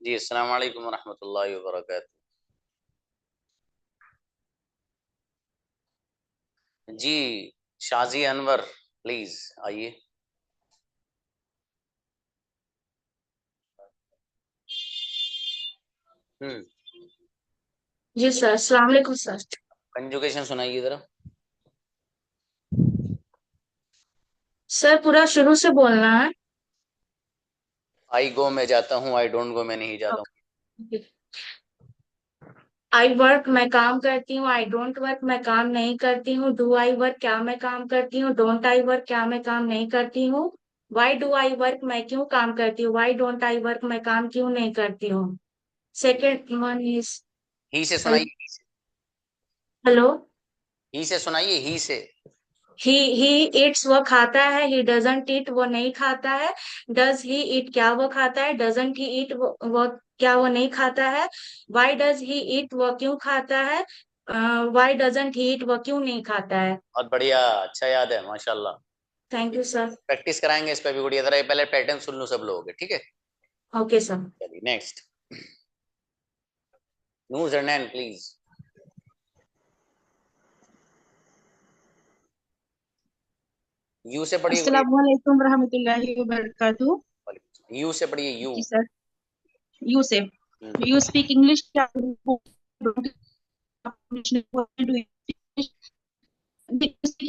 जी अस्सलाम वालेकुम रहमतुल्लाहि व बरकातहू। जी शाजी अनवर प्लीज आइए। हम्म। जी सर, अस्सलाम वालेकुम सर। कंजुगेशन सुनाइए जरा। सर पूरा शुरू से बोलना है। आई गो मैं जाता हूँ, आई डोंट गो मैं नहीं जाता हूँ। आई वर्क मैं काम करती हूँ, आई डोंट वर्क मैं काम नहीं करती हूँ, डू आई वर्क क्या मैं काम करती हूँ, डोंट आई वर्क क्या मैं काम नहीं करती हूँ, वाई डू आई वर्क मैं क्यों काम करती हूँ, वाई डोंट आई वर्क मैं काम क्यों नहीं करती हूँ। सेकेंड वन इज ही से सुनाइए। हेलो। ही से सुनाइए, ही से। ही ईट्स वो खाता है, ही डजंट ईट वो नहीं खाता है, डज ही ईट क्या वो खाता है, डजंट ही ईट वो क्या वो नहीं खाता है, वाई डज ही ईट वो क्यों खाता है, वाई डजंट ही ईट वो क्यों नहीं खाता है। बहुत बढ़िया, अच्छा याद है माशाल्लाह। Thank you sir. प्रैक्टिस कराएंगे इस पे भी गुड़िया, जरा ये पहले पैटर्न सुन लो सब लोग, ठीक है। Okay sir. चलिए next. Noor Zarnain please. U से पढ़िए गुड़िया। अस्सलाम वालेकुम रहमतुल्लाहि व बरकातहू। यू से पढ़िए, यू। जी सर। यू से। यू स्पीक इंग्लिश क्या? स्पीक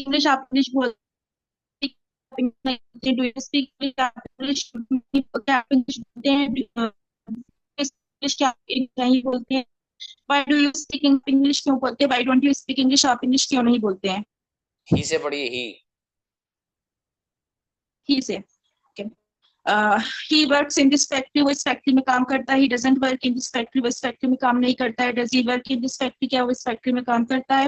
इंग्लिश, आप इंग्लिश बोलते हैं। Do you speak English? आप इंग्लिश क्या आप इंग्लिश बोलते हैं? इंग्लिश क्या आप नहीं बोलते हैं? Why do you speak English क्यों बोलते हैं? Why don't you speak English? आप इंग्लिश क्यों नहीं बोलते हैं? ही से पढ़िए, ही। ही से। He works in this factory, वो इस फैक्ट्री में काम करता है। He doesn't work in this factory, वो इस फैक्ट्री में काम नहीं करता है। Does he work in this factory, क्या वो इस फैक्ट्री में काम करता है?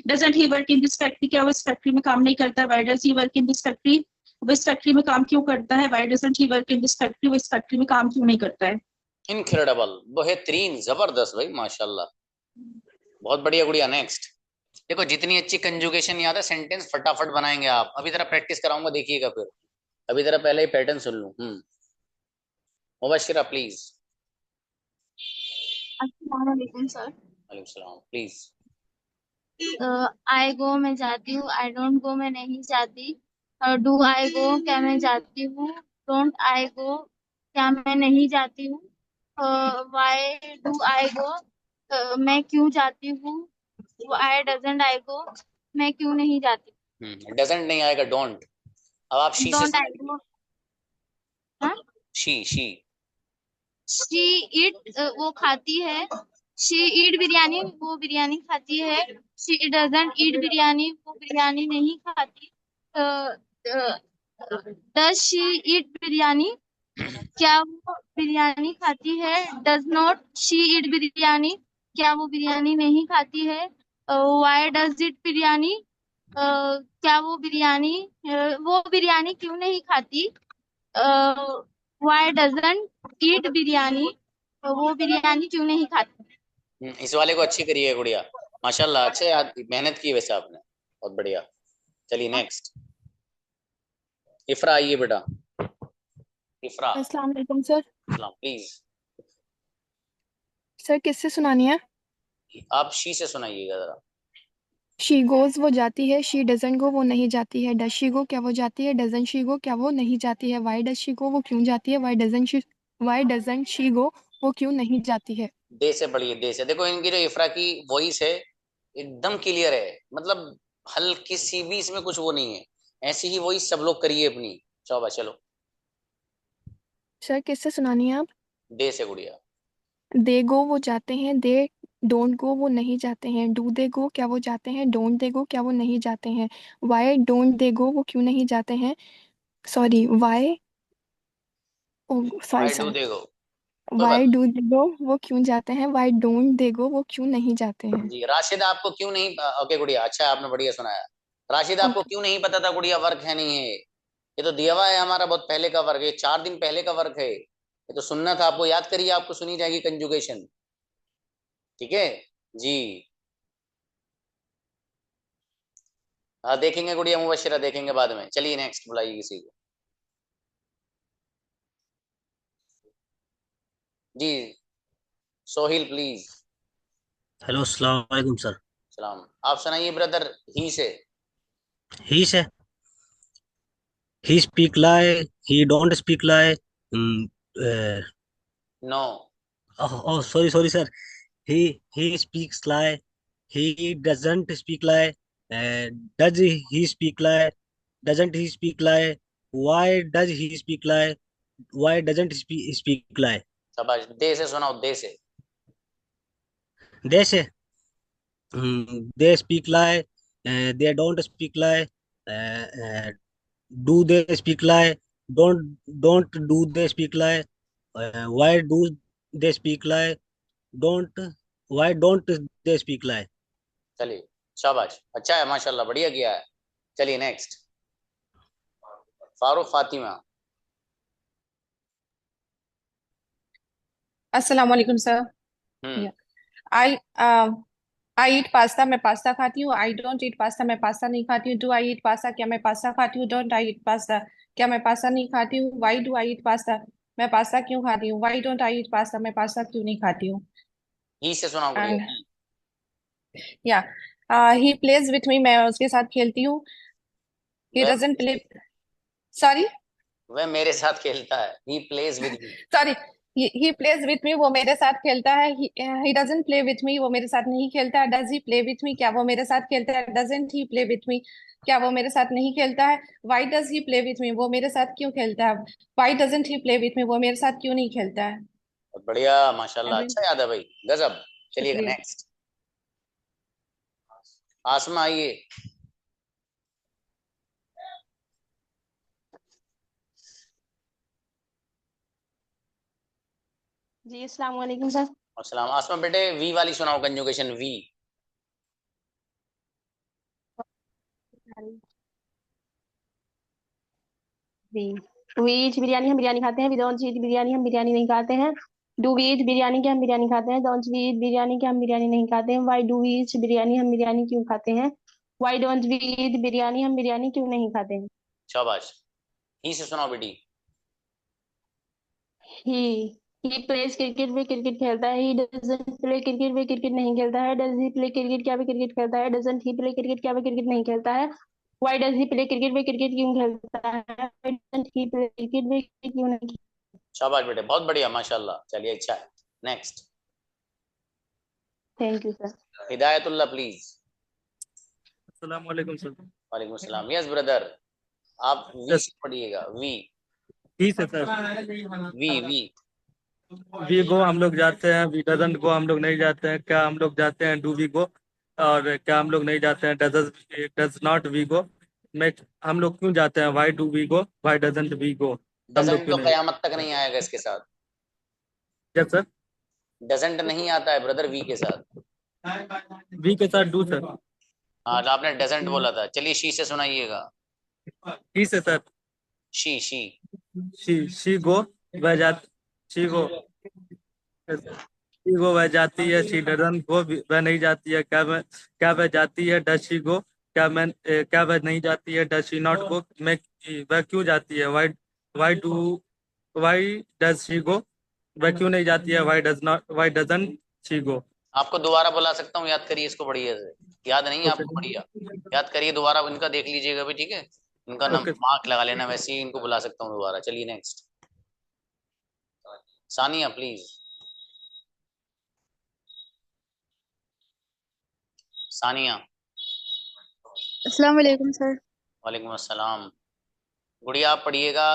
Doesn't he work in this factory, क्या वो इस फैक्ट्री में काम नहीं करता है? Why does he work in this factory, वो इस फैक्ट्री में काम क्यों करता है? Why doesn't he work in this factory, वो इस फैक्ट्री में काम क्यों नहीं करता है? इनक्रेडिबल, बेहतरीन, जबरदस्त भाई माशाल्लाह। बहुत बढ़िया गुड़िया, नेक्स्ट। देखो जितनी अच्छी कंजुगेशन याद है, सेंटेंस फटाफट बनाएंगे आप। अभी जरा प्रैक्टिस कराऊंगा, देखिएगा फिर। अभी जरा पहले ही पैटर्न सुन लूं। मुबशिरा प्लीज। अस्सलाम वालेकुम सर। वालेकुम सलाम प्लीज। आई गो मैं जाती हूँ, आई डोंट गो मैं नहीं जाती। डू आई गो क्या मैं जाती हूँ, डोंट आई गो क्या मैं नहीं जाती हूँ। वाई डू आई गो मैं क्यों जाती हूँ, वाई डजंट आई गो मैं क्यों नहीं जाती। डजंट नहीं आएगा, डोंट। अब आप शी से डोंट आई सुनाइए। गो। हाँ। शी। शी ईट वो खाती है, शी ईट बिरयानी वो बिरयानी खाती है, शी डजंट ईट बिरयानी वो बिरयानी नहीं खाती। डज शी ईट बिरयानी क्या वो बिरयानी खाती है, डज नॉट शी ईट बिरयानी क्या वो बिरयानी नहीं खाती है। वाई डज इट बिरयानी क्या वो बिरयानी वो बिरयानी क्यों नहीं खाती। वाई डजंट ईट बिरयानी वो बिरयानी क्यों नहीं खाती। इस वाले को अच्छी करिए गुड़िया, माशाल्लाह। अच्छे मेहनत की वैसे आपने, बहुत बढ़िया। चलिए नेक्स्ट। इफ्रा आइए बेटा। इफ्रा अस्सलाम वालेकुम सर। सलाम प्लीज। सर किससे सुनानी है? आप शी से सुनाइएगा जरा। शी गोज वो जाती है, शी डजंट गो वो नहीं जाती है, डज शी गो क्या वो जाती है, डजंट शी गो क्या वो नहीं जाती है, वाई डज शी गो वो क्यों जाती है, वाई डजंट शी गो वो क्यों नहीं जाती है। दे से पढ़िए, दे से। देखो इनकी जो इफ्रा की वॉइस है, एकदम क्लियर है, मतलब हल्की सी भी इसमें कुछ वो नहीं है। ऐसी ही वॉइस सब लोग करिए अपनी। चलो चलो। सर किससे सुनानी है आप? दे से गुड़िया। दे गो वो जाते हैं, दे डोंट गो वो नहीं जाते हैं, डू दे गो क्या वो जाते हैं, डोंट दे गो क्या वो नहीं जाते हैं, वाई डोंट दे गो वो क्यों नहीं जाते हैं, sorry why, sorry why do sir, they go. कोई बात वाई डू दे गो वो क्यों जाते हैं, वाई डोंट दे गो वो क्यों नहीं जाते हैं। नहीं। जी राशिद, आपको क्यों नहीं, ओके गुड़िया, अच्छा आपने बढ़िया सुनाया। राशिद, आपको ओके। क्यों नहीं पता था गुड़िया वर्क है नहीं है? ये तो दिया हुआ है हमारा, बहुत पहले का वर्क है, 4 दिन पहले का वर्क है। ये तो सुनना था आपको, याद करिए, आपको सुनी जाएगी कंजुगेशन। ठीक है जी। हाँ देखेंगे गुड़िया, मुबशिरा देखेंगे बाद में। चलिए नेक्स्ट, बुलाइए किसी को। जी सोहिल प्लीज। हेलो, अस्सलाम वालेकुम सर। सलाम। आप सुनाइए ब्रदर ही से। ही से he speak lie, he don't speak lie. No. Oh sorry sorry sir. He he speaks lie, he doesn't speak lie, does he speak lie, doesn't he speak lie, why does he speak lie, why doesn't speak lie. शाबाश। They से सुनाओ, they से। They से they speak lie, they don't speak lie, do they speak lie, don't don't do they speak lie, why do they speak lie, don't why don't they speak lie. चलिए शाबाश, अच्छा है माशाल्लाह, बढ़िया किया है। चलिए नेक्स्ट, फारूक फातिमा। अस्सलाम वालेकुम सर। हम्म। आई आई ईट पास्ता, मैं पास्ता खाती हूँ। आई डोंट ईट पास्ता, मैं पास्ता नहीं खाती हूँ। डू आई ईट पास्ता, क्या मैं पास्ता खाती हूँ। डोंट आई ईट पास्ता, क्या मैं पास्ता नहीं खाती हूँ। Why do I eat pasta, मैं पास्ता क्यों खाती हूँ। Why don't I eat pasta, मैं पास्ता क्यों नहीं खाती हूँ। ही से सुनाओ बढ़िया। एंड या ही प्लेज विथ मी, मैं उसके साथ खेलती हूँ। ही वह डजंट प्ले, सॉरी वह मेरे साथ खेलता है। He plays with me. Sorry, he plays with me, वो मेरे साथ खेलता है। He doesn't play with me, वो मेरे साथ नहीं खेलता है। Does he play with me, क्या वो मेरे साथ खेलता है। Doesn't he play with me, क्या वो मेरे साथ नहीं खेलता है। Why does he play with me, वो मेरे साथ क्यों खेलता है। Why doesn't he play with me, वो मेरे साथ क्यों नहीं खेलता है। बहुत बढ़िया माशाल्लाह, एंड अच्छा याद है भाई, गजब। चलिएगा शुक्रिया। नेक्स्ट, आसमा आइए। जी अस्सलाम वालेकुम सर। अस्सलाम। आसमा बेटे वी वाली सुनाओ, conjugation we. We we eat biryani, हम बिरयानी खाते हैं। वी डोंट ईट बिरयानी, हम बिरयानी नहीं खाते हैं। डू वी ईट बिरयानी, क्या हम बिरयानी खाते हैं। डोंट वी ईट बिरयानी, क्या हम बिरयानी नहीं खाते हैं। Why do we eat biryani, हम बिरयानी क्यों खाते हैं। Why don't we eat biryani, हम बिरयानी क्यों नहीं खाते हैं। शाबाश। ही से सुनाओ बेटी। ही ही प्लेज क्रिकेट, वे क्रिकेट खेलता है। ही डजंट प्ले क्रिकेट, वे क्रिकेट नहीं खेलता है। डज ही प्ले क्रिकेट, क्या वे क्रिकेट खेलता है। डजंट ही प्ले क्रिकेट, क्या वे क्रिकेट नहीं खेलता है। Why does he play cricket, वे क्रिकेट क्यों खेलता है। Why doesn't he play cricket, way cricket क्यों नहीं खेलता। शाबाश बेटे, बहुत बढ़िया माशाल्लाह। चलिए अच्छा है, next, thank you sir. Hidayatullah please. अस्सलाम वालेकुम सर। वालेकुम सलाम। यस ब्रदर, आप वी यस, से पढ़िएगा। वी ठीक है sir. We we. We go हम लोग जाते हैं, वी डजंट गो हम लोग नहीं जाते हैं। क्या हम लोग जाते हैं। डू वी गो, और क्या हम लोग नहीं जाते हैं। डज नॉट वी गो, मैं हम लोग क्यों जाते हैं। Why do we go, why doesn't we go, हम लोग डजंट क्यों तो नहीं। कयामत तक नहीं आएगा इसके साथ। Yes sir. डजंट नहीं आता है ब्रदर वी के साथ। वी के साथ डू सर। हाँ तो आपने डजंट बोला था। चलिए शी से सुनाइएगा। ठीक है सर। शी शी गो, वह जाती, शी गो, शी गो वह जाती है। शी डजंट गो, वह नहीं जाती है। क्या वह जाती है। डज शी गो, क्या वह नहीं जाती है। डज शी नॉट गो, मैं वह क्यों जाती है। वाई डज शी गो, वह क्यों नहीं जाती है। Why doesn't she go. आपको दोबारा बुला सकता हूँ, याद करिए इसको बढ़िया से। याद नहीं है ओके आपको, बढ़िया याद करिए, दोबारा इनका देख लीजिएगा भी, ठीक है। इनका नाम ओके। मार्क लगा लेना, वैसे ही इनको बुला सकता हूँ दोबारा। चलिए नेक्स्ट, सानिया प्लीज। सानिया। अस्सलाम वालेकुम सर। वालेकुम अस्सलाम। गुड़िया आप पढ़िएगा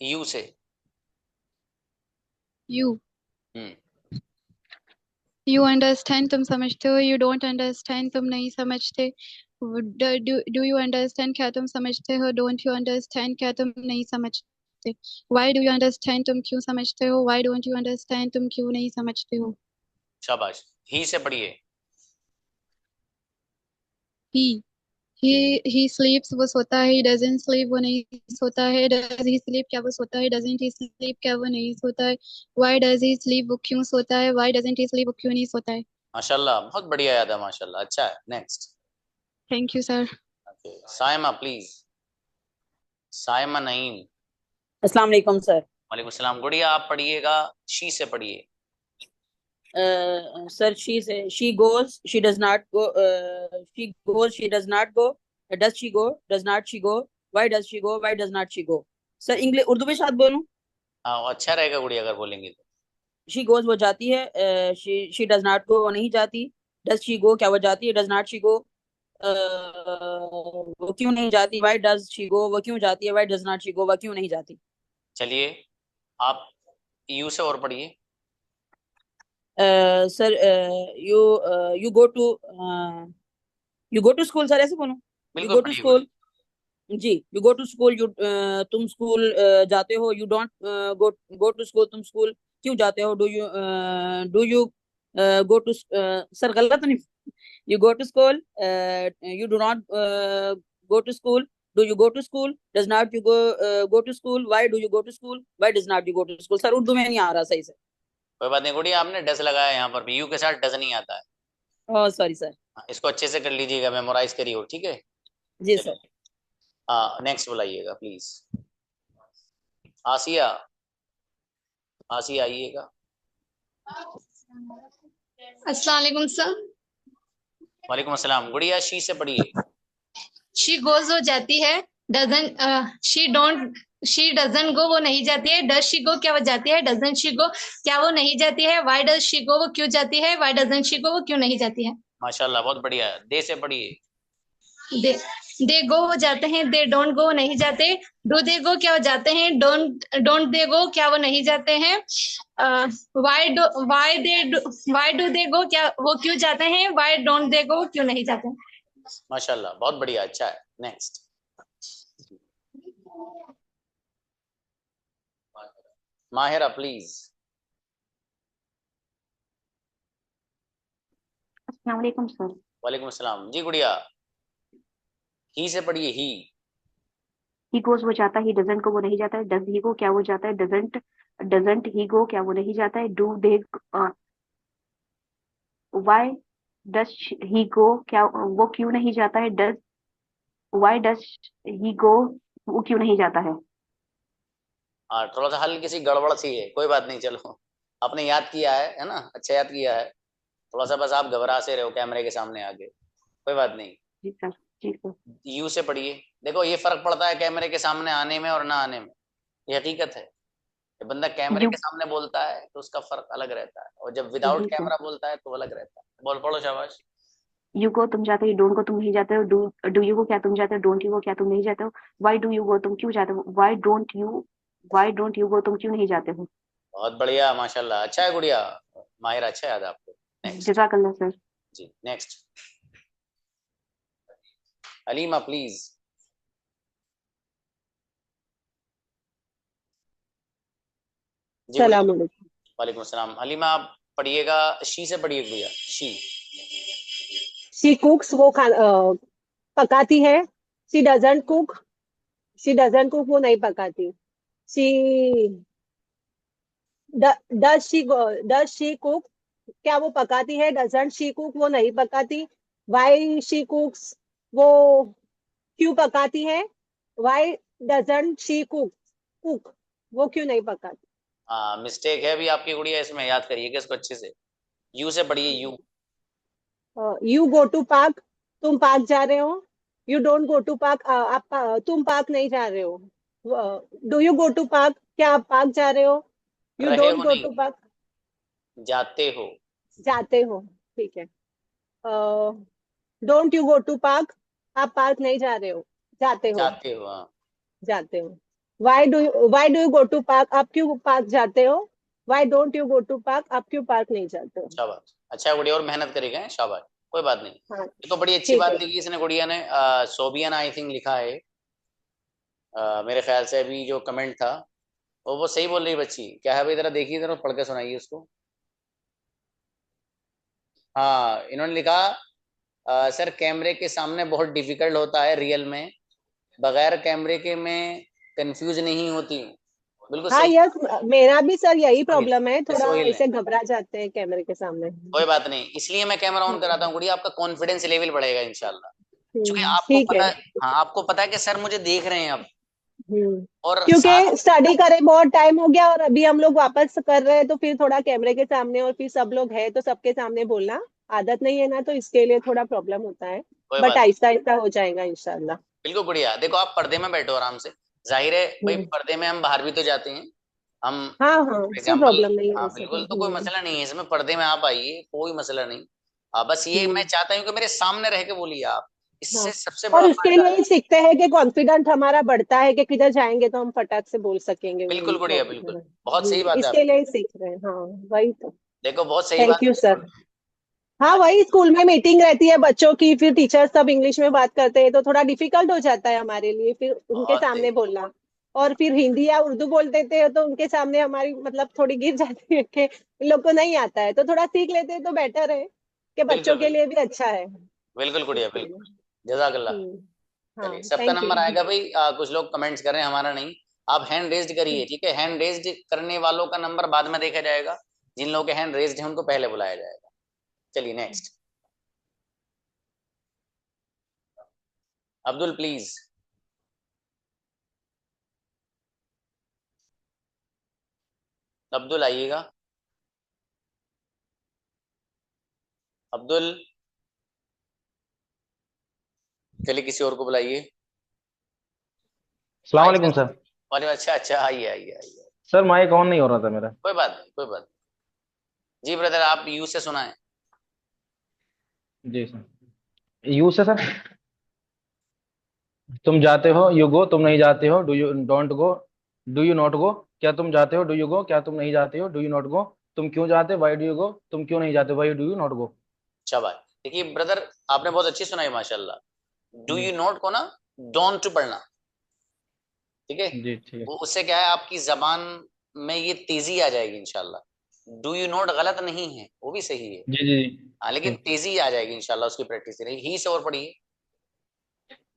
यू से। You hmm. यू अंडरस्टैंड, तुम समझते हो। यू डोंट अंडरस्टैंड, तुम नहीं समझते। डू यू अंडरस्टैंड, क्या तुम समझते हो। डोंट यू अंडरस्टैंड, क्या तुम नहीं समझते। वाई डू यू अंडरस्टैंड, तुम क्यों समझते हो। वाई डोंट यू अंडरस्टैंड, तुम क्यों नहीं समझते हो। शाबाश। ही से पढ़िए। ही ही स्लीप्स, वो सोता है। ही डजंट स्लीप, वो नहीं सोता है। डज ही स्लीप, क्या वो सोता है। डजंट ही स्लीप, क्या वो नहीं सोता है। व्हाई डज ही स्लीप, वो क्यों सोता है। व्हाई डजंट ही स्लीप, वो क्यों नहीं सोता है। माशाल्लाह, बहुत बढ़िया याद है माशाल्लाह, अच्छा है। Next, thank you sir. Saima please. Saima Naeem. अस्सलाम वालेकुम सर। वालेकुम सलाम। गुड़िया आप पढ़िएगा, शी से पढ़िए। Sir, she goes, she does not go, she goes, she does not go, does she go, does not she go, why does she go, why does not she go? Sir, English Urdu में साथ बोलूं? हाँ अच्छा रहेगा गुड़िया अगर बोलेंगे तो। she goes वो जाती है, she does not go वो नहीं जाती, does she go क्या वो जाती है, does not she go वो क्यों नहीं जाती, why does she go वो क्यों जाती है, why does not she go वो क्यों नहीं जाती। चलिए आप यू से और पढ़िए। Sir you go to you go to school sir ऐसे बोलूं? you बिल्कुल go to पढ़िए school गुड़िया। जी, you go to school, तुम स्कूल जाते हो, you don't go to school, तुम स्कूल क्यों जाते हो, do you go to sir गलत नहीं, you go to school, you do not go to school, do you go to school, does not you go to school, why do you go to school, why does not you go to school। Sir Urdu में नहीं आ रहा सही से। कोई बात नहीं गुड़िया, आपने डज लगाया यहाँ पर भी, यू के साथ डज नहीं आता है। Oh sorry sir. इसको अच्छे से कर लीजिएगा, मेमोराइज करिए, ठीक है जी सर। नेक्स्ट बुलाइएगा प्लीज। आसिया, आसिया आइएगा। अस्सलाम वालेकुम सर। वालेकुम अस्सलाम। गुड़िया शी से पढ़िए। शी गोज वो जाती है, शी डजन गो वो नहीं जाती है, डज शी गो क्या वो जाती है, डजन शी गो क्या वो नहीं जाती है, वाई डज शी गो वो क्यों जाती है, वाई डजन शी गो वो क्यों नहीं जाती है। माशाल्लाह बहुत बढ़िया। दे से पढ़िए। दे गो वो जाते हैं, दे डोंट गो नहीं जाते, डू दे गो क्या वो जाते हैं, डोंट दे गो क्या वो नहीं जाते हैं, वाई डू दे गो क्या वो क्यों जाते हैं, वाई डोंट दे गो क्यों नहीं जाते हैं। माशाल्लाह बहुत बढ़िया, अच्छा है। Next Mahira please. अस्सलाम वालेकुम सर। वालेकुम अस्सलाम। जी गुड़िया ही से पढ़िए। ही गोज वो जाता है, ही डजंट को वो नहीं जाता है, डज ही गो क्या वो जाता है, डजंट ही गो क्या वो नहीं जाता है, do they why does he go क्या वो क्यों नहीं जाता है, वाई डज ही गो वो क्यों नहीं जाता है। थोड़ा सा हल्की सी गड़बड़ सी है, कोई बात नहीं, चलो आपने याद किया है ना, अच्छा याद किया है। थोड़ा सा बस आप घबरा से रहे हो कैमरे के सामने आके, कोई बात नहीं। जी सर। जी सर। यू से पढ़िए। देखो ये फर्क पड़ता है कैमरे के सामने आने में और ना आने में, ये हकीकत है। जब बंदा कैमरे के सामने बोलता है तो उसका फर्क अलग रहता है, और जब विदाउट कैमरा बोलता है तो अलग रहता है। बोल पढ़ो शाबाश। यू गो तुम जाते हो, डोंट गो तुम नहीं जाते हो, डू यू गो क्या तुम जाते हो, डोंट यू गो क्या तुम नहीं जाते हो, वाई डू यू गो तुम क्यों जाते हो, वाई डोंट यू गो तुम क्यों नहीं जाते हो। बहुत बढ़िया माशाल्लाह, अच्छा है गुड़िया। माहिरा अच्छा याद है आपको। जज़ाकल्लाह सर। जी नेक्स्ट अलीमा प्लीज। सलाम अलैकुम। वालेकुम अस्सलाम। अलीमा आप पढ़िएगा, शी से पढ़िए भैया। शी कुक्स वो पकाती है, शी डजंट कुक वो नहीं पकाती, शी डज शी कुक क्या वो पकाती है, डजंट शी कुक वो नहीं पकाती, वाई शी कुक्स वो क्यों पकाती है, वाई डजंट शी कुक वो क्यों नहीं पकाती। हाँ मिस्टेक है अभी आपकी गुड़िया, इसमें याद करिएगा इसको अच्छे से। यू से पढ़िए। यू गो टू पार्क तुम पार्क जा रहे हो, you don't go to park तुम पार्क नहीं जा रहे हो, do you go to park क्या आप पार्क जा रहे हो, you don't go to park जाते हो। ठीक है। Don't you go to park आप पार्क नहीं जा रहे हो, जाते हो। Why do you go to park आप क्यों पार्क जाते हो, why don't you go to park आप क्यों पार्क नहीं जाते हो। शाबाश, अच्छा गुड़िया और मेहनत करेगा, शाबाश, कोई बात नहीं। हाँ, ये तो बड़ी अच्छी बात लिखी इसने गुड़िया ने। सोबिया आई थिंक लिखा है, मेरे ख्याल से अभी जो कमेंट था वो सही बोल रही बच्ची। क्या है भाई, जरा देखिए, जरा पढ़ के सुनाइए उसको। हाँ इन्होंने लिखा सर कैमरे के सामने बहुत डिफिकल्ट होता है, रियल में बगैर कैमरे के मैं कंफ्यूज नहीं होती हूँ। बिल्कुल हाँ सही। यस, मेरा भी सर यही प्रॉब्लम है, थोड़ा ऐसे घबरा जाते हैं कैमरे के सामने। कोई बात नहीं, इसलिए मैं कैमरा ऑन कराता हूँ गुड़िया, आपका कॉन्फिडेंस लेवल बढ़ेगा इंशाल्लाह। क्योंकि आपको ठीक पता है। है, हाँ आपको पता है कि सर मुझे देख रहे हैं अब, और क्योंकि साथ स्टडी करे बहुत टाइम हो गया और अभी हम लोग वापस कर रहे हैं, तो फिर थोड़ा कैमरे के सामने और फिर सब लोग है तो सबके सामने बोलना आदत नहीं है ना, तो इसके लिए थोड़ा प्रॉब्लम होता है। कोई बट बात नहीं, आहिस्ता आहिस्ता हो जाएगा इंशाल्लाह। बिल्कुल बढ़िया। देखो आप पर्दे में बैठो आराम से, जाहिर है भाई पर्दे में हम बाहर भी तो जाते हैं हम, हाँ हाँ, फॉर सब एग्जाम्पल। प्रॉब्लम नहीं है हाँ वैसे तो। बिल्कुल, तो कोई मसला नहीं है इसमें, पर्दे में आप आइए, कोई मसला नहीं। बस ये मैं चाहता हूँ कि मेरे सामने रह के बोलिए आप, हाँ, इससे सबसे और बड़ा उसके फायदा लिए है। ही सीखते हैं कि कॉन्फिडेंट हमारा बढ़ता है कि किधर जाएंगे तो हम फटाक से बोल सकेंगे, बिल्कुल वही बढ़िया, प्रॉब्लम बिल्कुल है। बहुत सही बात है इसके आपकी। लिए ही सीख रहे हैं, हाँ। वही तो। देखो बहुत सही थैंक बात यू है। सर। हाँ, वही स्कूल में मीटिंग रहती है बच्चों की, फिर टीचर्स सब इंग्लिश में बात करते हैं तो थोड़ा डिफिकल्ट हो जाता है हमारे लिए फिर उनके बहुत सामने सही। बोलना। और फिर हिंदी या उर्दू बोल देते हैं तो उनके सामने हमारी मतलब थोड़ी गिर जाती है कि इन लोग को नहीं आता है, तो थोड़ा सीख लेते हैं तो बेटर है कि बच्चों बिल्कुल के बिल्कुल लिए भी अच्छा है। बिल्कुल बढ़िया, इसके लिए। बिल्कुल जजाकल्लाह। हाँ, चलिए सबका थैंक नंबर यू। आएगा भाई, कुछ लोग कमेंट्स कर रहे हैं, हमारा नहीं। आप हैंड रेज्ड करिए, ठीक है, हैंड रेज्ड करने वालों का नंबर बाद में देखा जाएगा, जिन लोगों के हैंड रेज्ड हैं उनको पहले बुलाया जाएगा। चलिए नेक्स्ट, अब्दुल प्लीज। अब्दुल आइएगा, अब्दुल। चलिए किसी और को बुलाइए। अस्सलाम आयशा, वालेकुम सर। वाले अच्छा अच्छा, आइए आइए आइए। सर माइक ऑन नहीं हो रहा था मेरा। कोई बात नहीं, कोई बात नहीं। जी ब्रदर, आप यू से सुनाएं। जी सर। यू से सर, तुम जाते हो, यू गो, तुम नहीं जाते हो, do you don't go, do you not go, क्या तुम जाते हो, डू यू गो, क्या तुम नहीं जाते हो, डू यू नॉट गो, तुम क्यों जाते, वाई डू यू गो, तुम क्यों नहीं जाते, Y do you not go. शाबाश। देखिए ब्रदर, आपने बहुत अच्छी सुनाई माशाल्लाह। डू जी यू नोट को ना डोंट पढ़ना, ठीक है। जी ठीक है। वो उससे क्या है, आपकी जबान में ये तेजी आ जाएगी इंशाल्लाह। डू यू नोट गलत नहीं है, वो भी सही है। जी जी जी हाँ, लेकिन ठीक। तेजी आ जाएगी इंशाल्लाह उसकी प्रैक्टिस से। ही से और पढ़िए।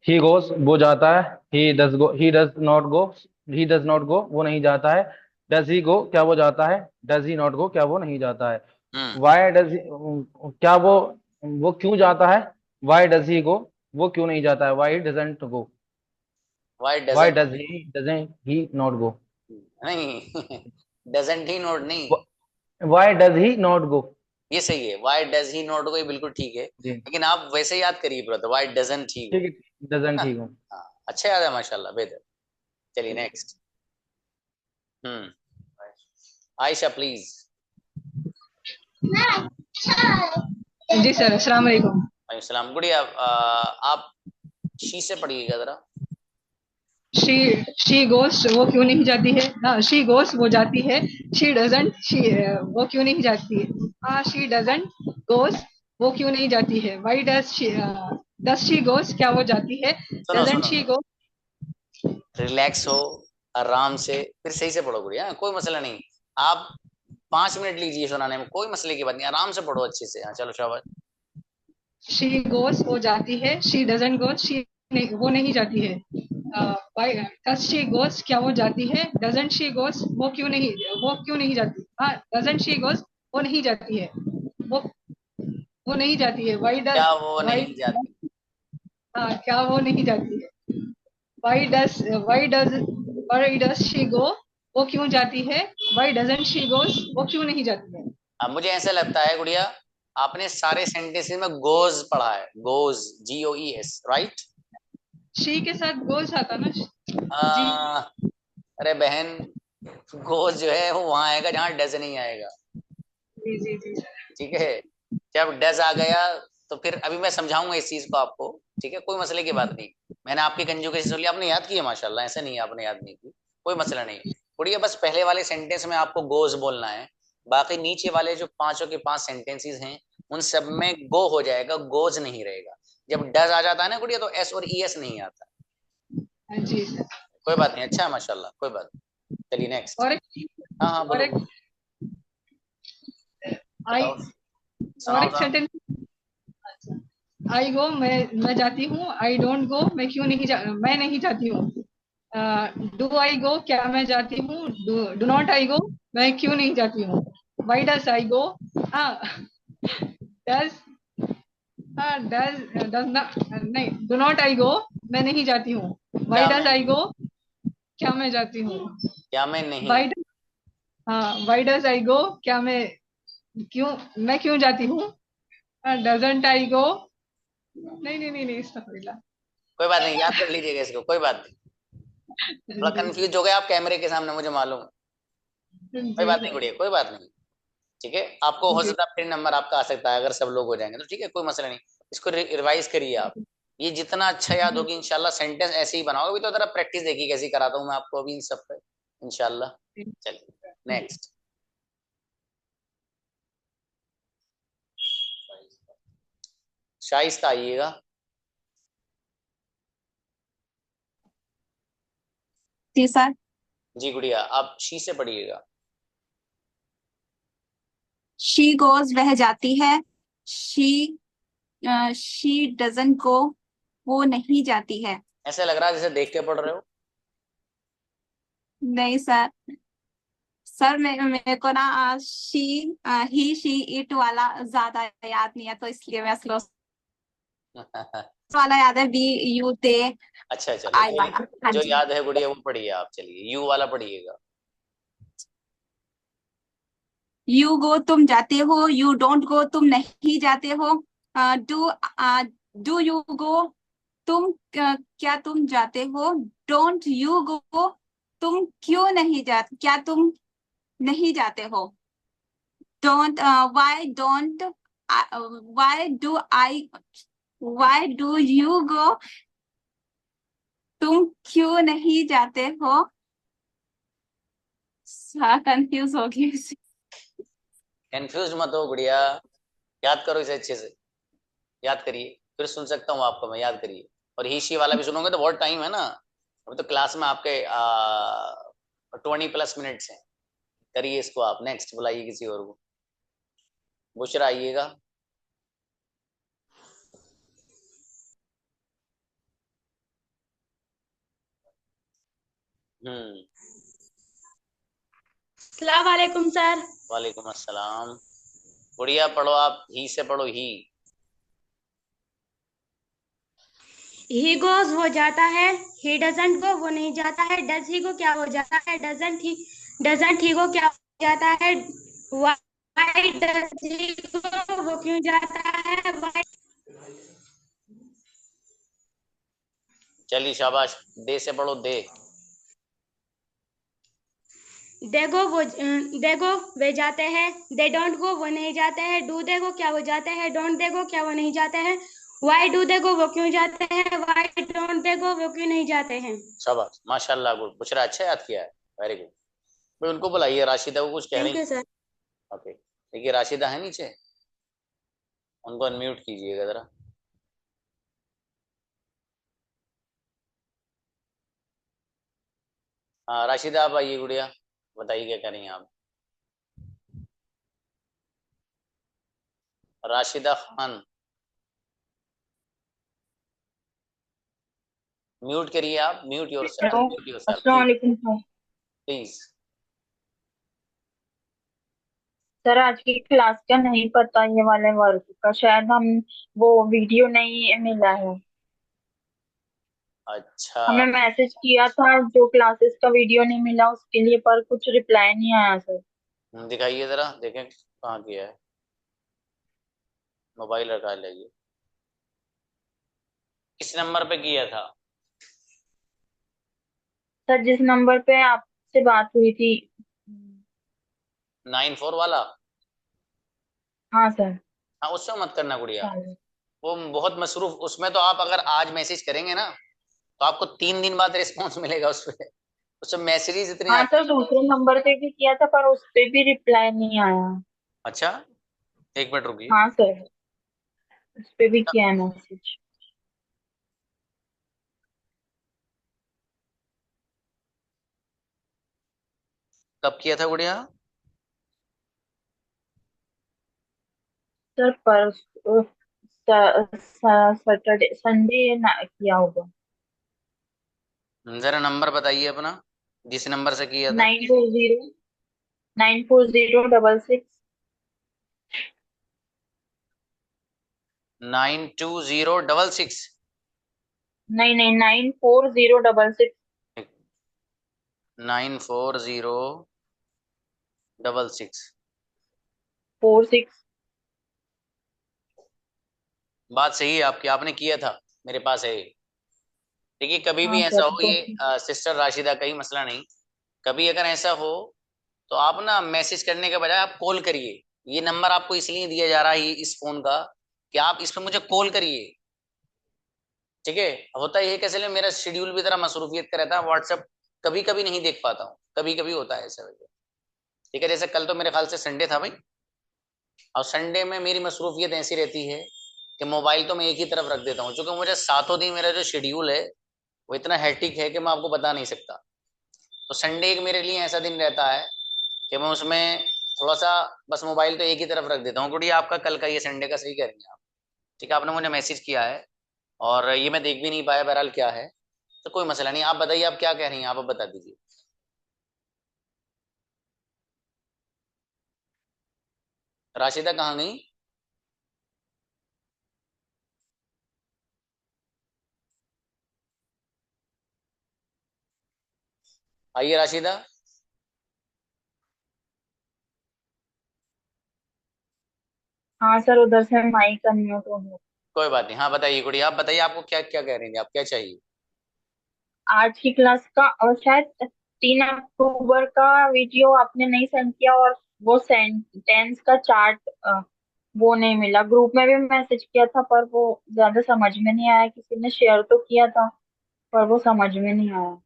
ही गोस, वो जाता है। He does go, he does not go, he does not go, वो नहीं जाता है। डज ही गो, क्या वो जाता है। डज ही नॉट गो, क्या वो नहीं जाता है। हम्म। वाई डज, क्या वो क्यों जाता है। वाई डज ही गो, वो क्यों नहीं जाता है। Why doesn't go, why why doesn't doesn't he not go, नहीं डजंट ही नोट नहीं, why does he not go. ये सही है। Why does he not go, ये बिल्कुल ठीक है। जी लेकिन आप वैसे याद करिए ब्रदर, वाई डजंट ही गो। ठीक है, डजेंट ही गो। हाँ, अच्छा याद है माशाल्लाह, बेहतर। चलिए नेक्स्ट। Hmm, Ayesha please. जी सर, अस्सलाम वालेकुम। सलाम गुड़िया, आप शी से पढ़िएगा जरा। शी शी गोस, वो क्यों नहीं जाती है। हाँ, शी गोस, वो जाती है। शी डजंट, शी वो क्यों नहीं जाती है। हाँ, शी डजंट गोस, वो क्यों नहीं जाती है। वाई डज शी गोस, क्या वो जाती है। सुनो डजंट सुनो, शी गो। रिलैक्स हो, आराम से, फिर सही से पढ़ो गुड़िया, कोई मसला नहीं। आप 5 मिनट लीजिए सुनाने में, कोई मसले की बात नहीं, आराम से पढ़ो अच्छे से। हाँ चलो शाबाश। शी गोस, वो जाती है। शी डजंट गो, शी नहीं, वो नहीं जाती है। वाई डज शी गोस, क्या वो जाती है। डजंट शी गोस, वो क्यों नहीं जाती। हाँ, डजंट शी गोस, वो नहीं जाती है। वो वो नहीं जाती है। क्या वो वाई, नहीं जाती। हाँ, क्या वो नहीं जाती है। Why does why does why does she go, वो क्यों जाती है। वाई डजंट शी गोस, वो क्यों नहीं जाती है। अब मुझे ऐसा लगता है गुड़िया, आपने सारे सेंटेंसेस में गोज पढ़ा है, गोज, GOES, राइट। शी के साथ गोस आता ना। जी अरे बहन, गोज जो है वो वहां आएगा जहां डज नहीं आएगा, जी जी जी ठीक है। जब डज आ गया तो फिर अभी मैं समझाऊंगा इस चीज को आपको, ठीक है, कोई मसले की बात नहीं। मैंने आपकी कंजुगेशन सुन ली, आपने याद की है माशाल्लाह, ऐसा नहीं है आपने याद नहीं की, कोई मसला नहीं। गुड़िया बस पहले वाले सेंटेंस में आपको गोज बोलना है, बाकी नीचे वाले जो पांचों के 5 सेंटेंसेस हैं उन सब में गो हो जाएगा, गोज नहीं रहेगा। जब डज आ जाता है ना गुड़िया, तो S और ES नहीं आता। जी सर। कोई बात नहीं, अच्छा है माशाल्लाह, कोई बात नहीं। चलिए नेक्स्ट। और हाँ हाँ बोलो एक बोलो, आई, बताओ, और सुनाओ एक था। सेंटेंस। आई गो, मैं जाती हूँ। आई डोंट गो, मैं नहीं जाती हूँ। डू आई गो, क्या मैं जाती हूँ। डू नॉट आई गो, मैं क्यों नहीं जाती हूँ। वाई डज आई गो, हाँ, डज डज डज नॉट, नहीं, डू नॉट आई गो, मैं नहीं जाती हूँ। वाई डज आई गो, क्या मैं जाती हूँ? क्या मैं नहीं? हाँ, वाई डज आई गो, क्या मैं क्यों जाती हूँ? डजंट आई गो, नहीं इस्तागफिरुल्लाह। कोई बात नहीं, याद कर लीजिएगा इसको, कोई बात नहीं। थोड़ा कंफ्यूज हो गए आप कैमरे के सामने, मुझे मालूम है। कोई बात नहीं गुड़िया, कोई बात नहीं। ठीक है, आपको हो सकता है 3 नंबर आपका आ सकता है अगर सब लोग हो जाएंगे तो। ठीक है, कोई मसला नहीं। इसको रिवाइज करिए आप, ये जितना अच्छा याद होगी इंशाल्लाह सेंटेंस ऐसे ही बनाओगे। अभी तो जरा प्रैक्टिस देखिए कैसी कराता हूँ मैं आपको अभी इन सब पे इंशाल्लाह। चलिए नेक्स्ट। शाइस्ता आइएगा। जी सर। जी गुड़िया, आप शी से पढ़िएगा। शी गोज वह जाती है। शी डजंट गो वो नहीं जाती है। ऐसे लग रहा है जैसे देख के पढ़ रहे हो। नहीं सर, सर मेरे को ना ही शी इट वाला ज्यादा याद नहीं है, तो इसलिए मैं स्लो वाला याद है। बी यू दे अच्छा आई चलो, वाला। हाँ जो जी। याद है गुड़िया वो पढ़िए आप। चलिए यू वाला पढ़िएगा। यू गो तुम जाते हो, यू डोंट गो तुम नहीं जाते हो। डू डू यू गो तुम क्या तुम जाते हो। डोंट यू गो तुम क्यों नहीं जाते, क्या तुम नहीं जाते हो। Don't why do I Y do you गो तुम क्यों नहीं जाते हो। कंफ्यूज हो गई। कंफ्यूज मत हो गुड़िया, याद करो इसे अच्छे से। याद करिए, फिर सुन सकता हूँ आपको मैं, याद करिए। और ही शी वाला भी सुनोगे तो बहुत टाइम है ना, अभी तो क्लास में आपके 20+ मिनट्स हैं। करिए इसको आप। नेक्स्ट बुलाइए किसी और को। बुशरा आइएगा। हम्म। अस्सलाम वालेकुम सर। वालेकुम अस्सलाम। गुड़िया पढ़ो आप, ही से पढ़ो ही। ही गोज वो जाता है, ही डजंट गो वो नहीं जाता है, डज ही गो क्या हो जाता है, डजंट ही गो क्या हो जाता है, वाई डज ही गो वो क्यों जाता है, वाई चलिए शाबाश। दे से पढ़ो दे। दे गो वे जाते हैं, दे डोंट गो वो नहीं जाते हैं, डू दे गो क्या वो जाते हैं, डोंट दे गो क्या वो नहीं जाते हैं, वाई डू दे गो वो क्यों जाते हैं, वाई डोंट दे गो वो क्यों नहीं जाते हैं। शाबाश माशाल्लाह, गुड। बुशरा अच्छा याद किया है, वेरी गुड। भाई उनको बुलाइए, राशिदा को कुछ कह थैंक रही। You sir. ओके, देखिए राशिदा है नीचे, उनको अनम्यूट कीजिएगा जरा। हाँ राशिदा आप आइए गुड़िया, बताइए क्या कह रही हैं आप। राशिदा खान, म्यूट करिए आप, mute yourself, hello, mute yourself अस्सलाम जी, वालेकुम सर। प्लीज। सर आज की क्लास का नहीं पता ये वाले वर्क का, शायद हम वो वीडियो नहीं मिला है। अच्छा हमें मैसेज किया था जो क्लासेस का वीडियो नहीं मिला उसके लिए, पर कुछ रिप्लाई नहीं आया सर। दिखाइए जरा, देखें कहाँ किया है। मोबाइल रखा है, लाइए। किस नंबर पे किया था? सर जिस नंबर पे आपसे बात हुई थी। 94 वाला? हाँ सर। हाँ उससे मत करना गुड़िया, वो बहुत मसरूफ। उसमें तो आप अगर आज मैसेज करेंगे ना तो आपको 3 दिन बाद रिस्पॉन्स मिलेगा उस पर। उसमें मैसेजेस इतने हाँ आते सर, हैं। दूसरे नंबर पे भी किया था पर उस पे भी रिप्लाई नहीं आया। अच्छा, एक मिनट रुकिए। हाँ सर, उस पे भी किया है मैसेज। कब किया था गुड़िया? सर पर सैटरडे संडे किया होगा। जरा नंबर बताइए अपना, जिस नंबर से किया था। 94094066। 92066। नहीं नहीं, 940666। 940666। 46। बात सही है आपकी, आपने किया था, मेरे पास है ये। देखिए कभी भी हाँ ऐसा सर हो, तो ये सिस्टर राशिदा का ही मसला नहीं, कभी अगर ऐसा हो तो आप ना मैसेज करने के बजाय आप कॉल करिए। ये नंबर आपको इसलिए दिया जा रहा है इस फोन का कि आप इस पर मुझे कॉल करिए, ठीक है। होता ये है कैसे, मेरा शेड्यूल भी तरह मसरूफियत का रहता है, व्हाट्सएप कभी कभी नहीं देख पाता हूँ, कभी कभी होता है ऐसा वजह, ठीक है। जैसे कल तो मेरे ख्याल से संडे था भाई, और संडे में मेरी मसरूफियत ऐसी रहती है कि मोबाइल तो मैं एक ही तरफ रख देता हूँ, क्योंकि मुझे सातों दिन मेरा जो शेड्यूल है वो इतना हैट्रिक है कि मैं आपको बता नहीं सकता। तो संडे एक मेरे लिए ऐसा दिन रहता है कि मैं उसमें थोड़ा सा बस मोबाइल तो एक ही तरफ रख देता हूँ। गुड़िया आपका कल का ये संडे का सही करेंगे आप, ठीक है। आपने मुझे मैसेज किया है और ये मैं देख भी नहीं पाया, बहरहाल क्या है, तो कोई मसला नहीं। आप बताइए आप क्या कह रही हैं, आप अब बता दीजिए। राशिदा कहाँ गई? आइए राशिदा। हाँ सर उधर से माइक अनम्यूट हो गया। कोई बात नहीं, हाँ बताइए गुड़िया, आप बताइए आपको क्या क्या कह रही थी, आप क्या चाहिए? आज की क्लास का और शायद 3 अक्टूबर का वीडियो आपने नहीं सेंड किया, और वो सेंटेंस का चार्ट वो नहीं मिला। ग्रुप में भी मैसेज किया था पर वो ज्यादा समझ में नहीं आया, किसी ने शेयर तो किया था पर वो समझ में नहीं आया।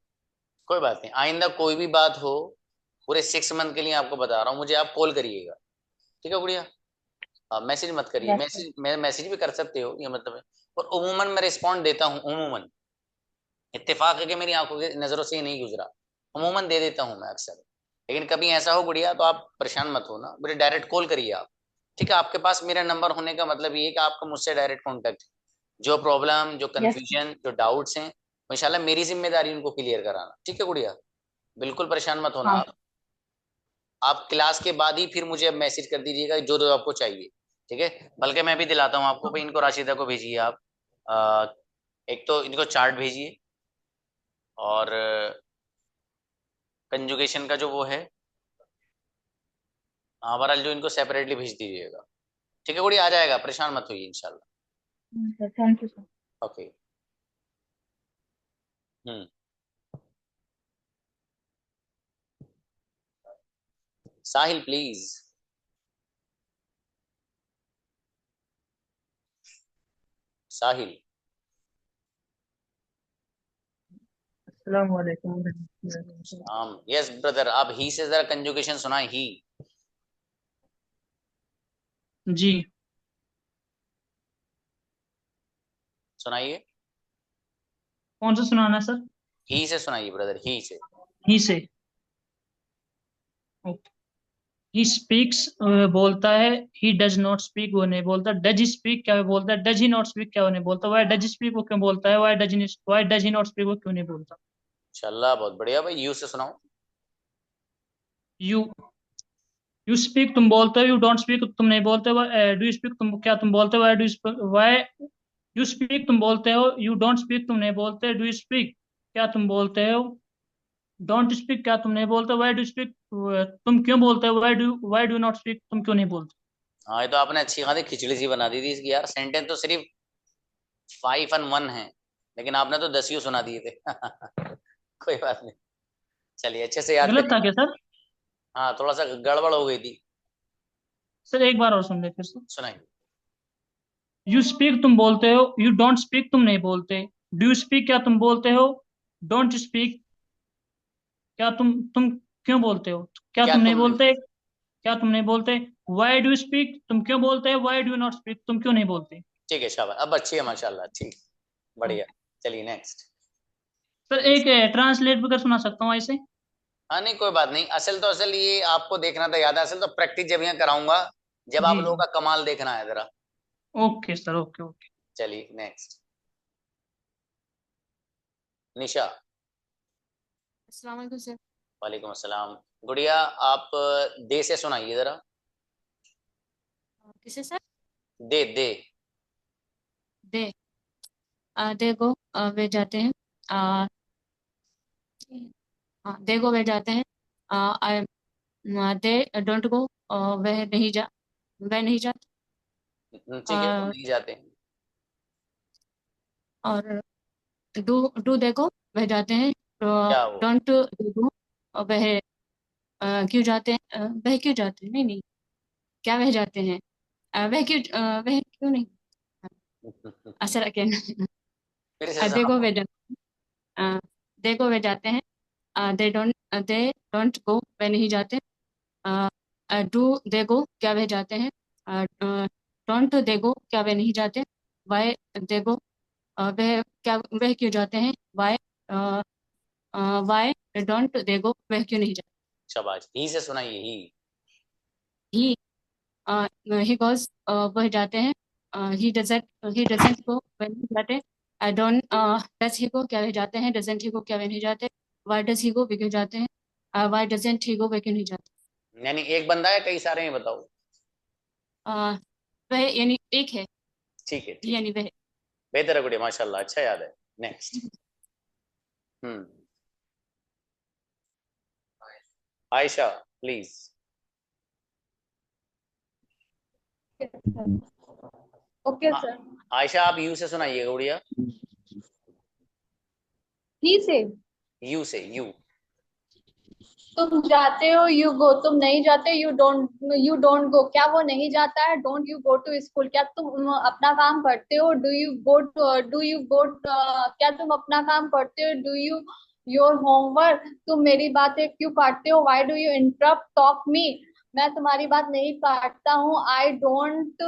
कोई बात नहीं, आइंदा कोई भी बात हो, पूरे 6 मंथ के लिए आपको बता रहा हूँ, मुझे आप कॉल करिएगा, ठीक है गुड़िया। मैसेज मत करिए, यस सर। मैसेज भी कर सकते हो, ये मतलब है। और उमूमन मैं रिस्पॉन्ड देता हूँ, उमूमन इत्तेफाक है कि मेरी आंखों की नजरों से ये नहीं गुजरा, अमूमन दे देता हूँ मैं अक्सर। लेकिन कभी ऐसा हो गुड़िया तो आप परेशान मत हो ना, मुझे डायरेक्ट कॉल करिए आप, ठीक है। आपके पास मेरा नंबर होने का मतलब ये है कि आपका मुझसे डायरेक्ट कॉन्टेक्ट, जो प्रॉब्लम, जो यस कंफ्यूजन, जो डाउट्स हैं, वो इंशाल्लाह मेरी जिम्मेदारी उनको क्लियर कराना, ठीक है गुड़िया। बिल्कुल परेशान मत होना हाँ आप क्लास के बाद ही फिर मुझे मैसेज कर दीजिएगा जो जो आपको चाहिए, ठीक है। बल्कि मैं भी दिलाता हूँ आपको भाई, इनको राशिदा को भेजिए आप, एक तो इनको चार्ट भेजिए, और कंजुगेशन का जो वो है, ओवरऑल जो इनको सेपरेटली भेज दीजिएगा, ठीक है गुड़िया, आ जाएगा, परेशान मत होइए इंशाल्लाह। Sir thank you sir. Okay. Hmm. Sahil please. Sahil. Yes brother, आप ही से जरा कंजुगेशन सुनाए, ही। जी सुनाइए। कौन सा सुनाना है सर? ही से सुनाइए ब्रदर, ही से। ही से। ही स्पीक्स बोलता है, ही डज नॉट स्पीक वो नहीं बोलता, डज ही स्पीक क्या वो बोलता है, डज ही नॉट स्पीक क्या वो नहीं बोलता, वाई डज स्पीक वो क्यों बोलता है, why does he not speak वो क्यों नहीं बोलता। इंशाल्लाह बहुत बढ़िया भाई, यू से सुनाओ। यू यू स्पीक तुम बोलते हो, यू डोंट स्पीक तुम नहीं बोलते, डू यू स्पीक तुम क्या तुम बोलते हो, वाई यू स्पीक तुम बोलते हो, यू डोंट स्पीक तुम नहीं बोलते, डू यू स्पीक क्या तुम बोलते हो, डोंट स्पीक क्या तुम नहीं बोलते, वाई डू स्पीक तुम क्यों बोलते हो, वाई डू नॉट स्पीक तुम क्यों नहीं बोलते। हाँ ये तो आपने अच्छी खासी खिचड़ी सी बना दी थी इसकी यार, सेंटेंस तो सिर्फ 5 और 1 है, लेकिन आपने तो 10 सुना दिए थे। कोई बात नहीं, चलिए अच्छे से याद गलत था करिए। क्या सर? हाँ थोड़ा सा गड़बड़ हो गई थी। सर एक बार और सुन ले फिर से। सुनाइए। यू स्पीक तुम बोलते हो, यू डोंट स्पीक तुम नहीं बोलते, डू यू स्पीक क्या तुम बोलते हो, डोंट स्पीक क्या तुम क्यों बोलते हो, क्या क्या तुम नहीं तुम नहीं बोलते, बोलते? क्या तुम नहीं बोलते, वाई डू स्पीक तुम क्यों बोलते हो, वाई डू नॉट स्पीक तुम क्यों नहीं बोलते। ठीक है शाबाश, अब अच्छी है माशाल्लाह, ठीक, बढ़िया। चलिए नेक्स्ट। सर एक ट्रांसलेट भी कर सुना सकता हूँ ऐसे? हाँ नहीं कोई बात नहीं, असल ये आपको देखना था, याद है, असल तो प्रैक्टिस जब यहाँ कराऊंगा, जब आप जी लोगों जी। का कमाल देखना है जरा। Okay sir, okay okay. चलिए नेक्स्ट। निशा। अस्सलाम वालेकुम सर। वालेकुम अस्सलाम। गुड़िया आप दे से सुनाइए जरा। किसे सर? दे दे। दे। देखो वे जाते हैं। आ, दे गो वह जाते हैं, दे डोंट गो, वह नहीं जाते, ठीक है, वो नहीं जाते हैं। और डू दे गो वह जाते हैं, क्या वो? डोंट दे गो वह क्यों जाते हैं, वह क्यों जाते हैं, नहीं नहीं, क्या वह जाते हैं, वह क्यों नहीं, असर अगेन। फिर से देखो सुनाओ। वे जाते हैं, देखो वे जाते हैं, दे डोंट गो वे नहीं जाते, डू दे गो क्या वे जाते हैं, डोंट दे गो क्या वे नहीं जाते, वाई दे गो वह क्यों जाते हैं, वाई डोंट दे गो वह क्यों नहीं जाते। शाबाश, ही से सुनाइए, ही ही गोज वह जाते हैं, ही डजंट गो वह नहीं जाते, I don't does he go क्या वह जाते हैं, डजंट ही गो क्या वह नहीं जाते, वाई डज ही गो वे क्यों जाते हैं, वाई डजंट ही गो वे क्यों नहीं जाते। यानी एक बंदा है, कई सारे हैं, बताओ। वह यानी एक है, ठीक है, यानी वह। बेहतर है, गुड़िया, माशाल्लाह, अच्छा याद है। Next. Ayesha please. Okay sir. Ayesha आप यू से सुनाइए गुड़िया। ही से यू से, यू। तुम जाते हो, यू गो, तुम नहीं जाते, यू डोंट गो, क्या वो नहीं जाता है, don't you go to school, क्या तुम अपना काम करते हो, डू यू गो, क्या तुम अपना काम करते हो, डू यू योर होमवर्क, तुम मेरी बातें क्यों काटते हो, why do you interrupt talk me, मैं तुम्हारी बात नहीं काटता हूँ, आई डोंट,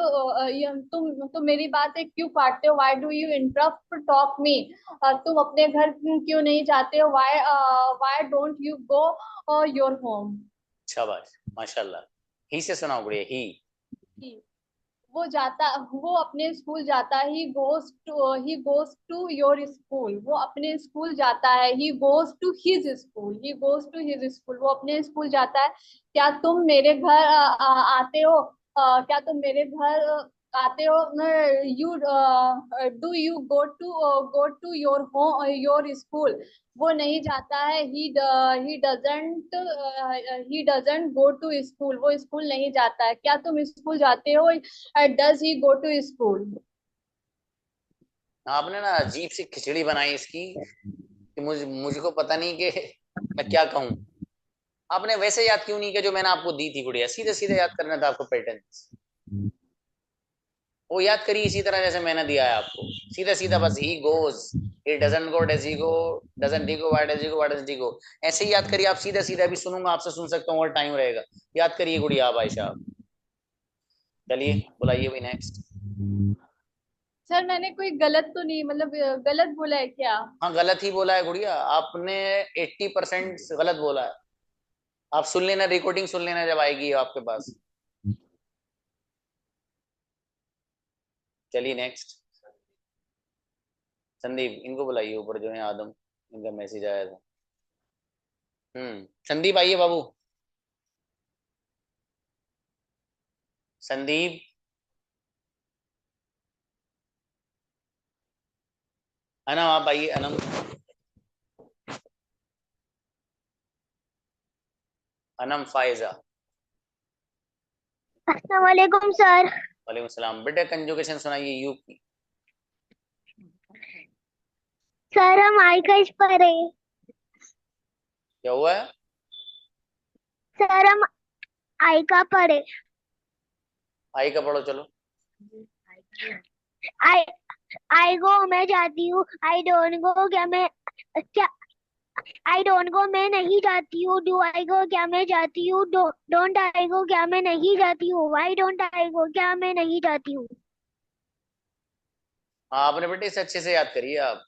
तुम मेरी बातें क्यों काटते हो, why do you interrupt talk me, तुम अपने घर क्यों नहीं जाते हो, why don't you go your home. शाबाश, माशाल्लाह। ही से सुनाओ गुड़िया, ही। वो अपने स्कूल जाता है, he goes to your school, वो अपने स्कूल जाता है, he goes to his school, वो अपने स्कूल जाता है, क्या तुम मेरे घर आते हो, क्या तुम मेरे घर आते हो, you do you go to your home your school, वो नहीं जाता है, he doesn't go to school, वो स्कूल नहीं जाता है, क्या तुम स्कूल जाते हो, does he go to school. आपने ना अजीब सी खिचड़ी बनाई इसकी कि मुझको पता नहीं कि मैं क्या कहूँ। आपने वैसे याद क्यों नहीं किया जो मैंने आपको दी थी गुड़िया, सीधे सीधे याद करना था आपको पैटर्न। वो याद करिए इसी तरह जैसे मैंने दिया है आपको, सीधा सीधा बस, he goes, he doesn't go, does he go, doesn't he go, why does he go, why doesn't he go, ऐसे ही याद करिए आप, सीधा सीधा भी सुनूंगा आपसे, सुन सकता हूँ और टाइम रहेगा। याद करिए गुड़िया आप, आयशा। चलिए बुलाइए भाई नेक्स्ट। सर मैंने कोई गलत तो नहीं, मतलब गलत बोला है क्या। हाँ गलत ही बोला है गुड़िया आपने, 80% गलत बोला है। आप सुन लेना, रिकॉर्डिंग सुन लेना जब आएगी आपके पास। चलिए नेक्स्ट। संदीप, इनको बुलाइए ऊपर जो है, आदम, इनका मैसेज आया था। संदीप आइए बाबू। संदीप, अनम आप आइए, अनम। अनम फायजा। अस्सलाम वालेकुम सर। वालेकुम सलाम। बेटा कंजुगेशन सुनाइए यू की। सर हम आई का इस पर है। क्या हुआ है? सर हम आई का पढ़े। आई का पढ़ो चलो। आई आई गो मैं जाती हूँ, आई डोंट गो क्या आई डोंट गो मैं नहीं जाती हूँ, डू आई गो क्या मैं जाती हूँ, डोंट आई गो क्या मैं नहीं जाती हूँ, व्हाई डोंट आई गो क्या मैं नहीं जाती हूँ। हाँ आपने बेटे इसे अच्छे से याद करिए आप,